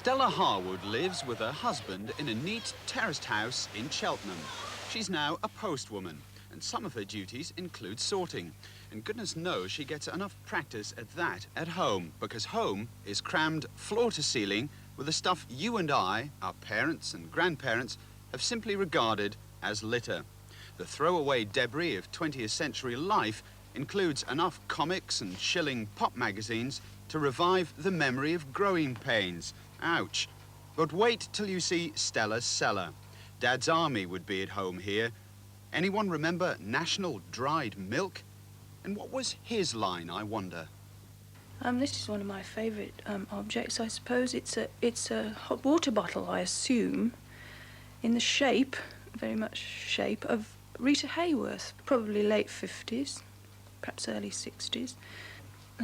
Stella Harwood lives with her husband in a neat terraced house in Cheltenham. She's now a postwoman, and some of her duties include sorting. And goodness knows she gets enough practice at that at home, because home is crammed floor to ceiling with the stuff you and I, our parents and grandparents, have simply regarded as litter. The throwaway debris of 20th century life includes enough comics and shilling pop magazines to revive the memory of growing pains. Ouch. But wait till you see Stella's cellar. Dad's army would be at home here. Anyone remember National Dried Milk? And what was his line, I wonder? This is one of my favourite objects. I suppose it's a hot water bottle, I assume, in the shape, very much shape, of Rita Hayworth, probably late 50s, perhaps early 60s.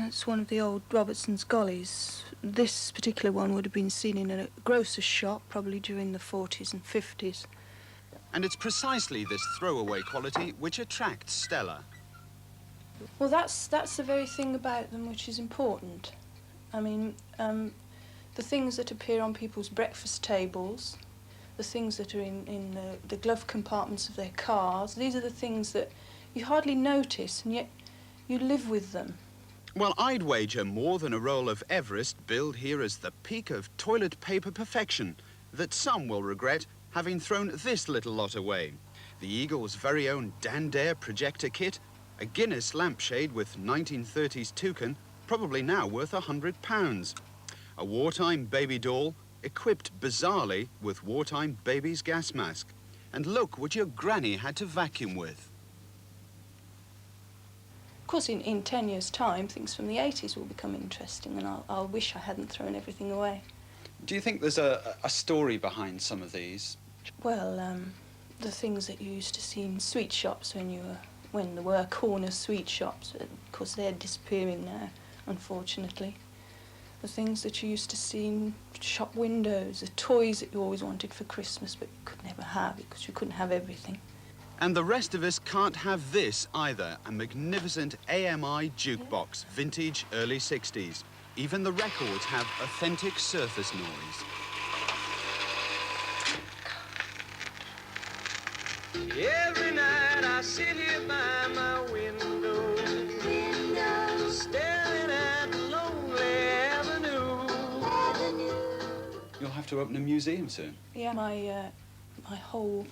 It's one of the old Robertson's Gollies. This particular one would have been seen in a grocer's shop, probably during the 40s and 50s. And it's precisely this throwaway quality which attracts Stella. Well, that's the very thing about them which is important. I mean, the things that appear on people's breakfast tables, the things that are in the glove compartments of their cars, these are the things that you hardly notice, and yet you live with them. Well, I'd wager more than a roll of Everest billed here as the peak of toilet paper perfection that some will regret having thrown this little lot away. The Eagle's very own Dan Dare projector kit, a Guinness lampshade with 1930s toucan, probably now worth £100. A wartime baby doll, equipped bizarrely with wartime baby's gas mask. And look what your granny had to vacuum with. Of course, in 10 years' time, things from the 80s will become interesting, and I'll wish I hadn't thrown everything away. Do you think there's a story behind some of these? Well, the things that you used to see in sweet shops when there were corner sweet shops, of course they're disappearing now, unfortunately. The things that you used to see in shop windows, the toys that you always wanted for Christmas but you could never have because you couldn't have everything. And the rest of us can't have this either, a magnificent AMI jukebox, vintage early 60s. Even the records have authentic surface noise. Every night I sit here by my window, staring at the lonely avenue. You'll have to open a museum soon. Yeah, my whole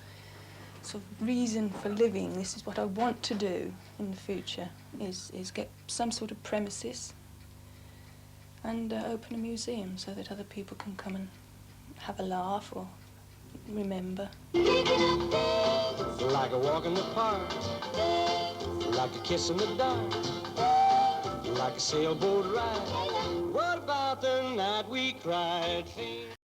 sort of reason for living, this is what I want to do in the future, is get some sort of premises and open a museum so that other people can come and have a laugh or remember. Like a walk in the park, like a kiss in the dark, like a sailboat ride. What about the night we cried?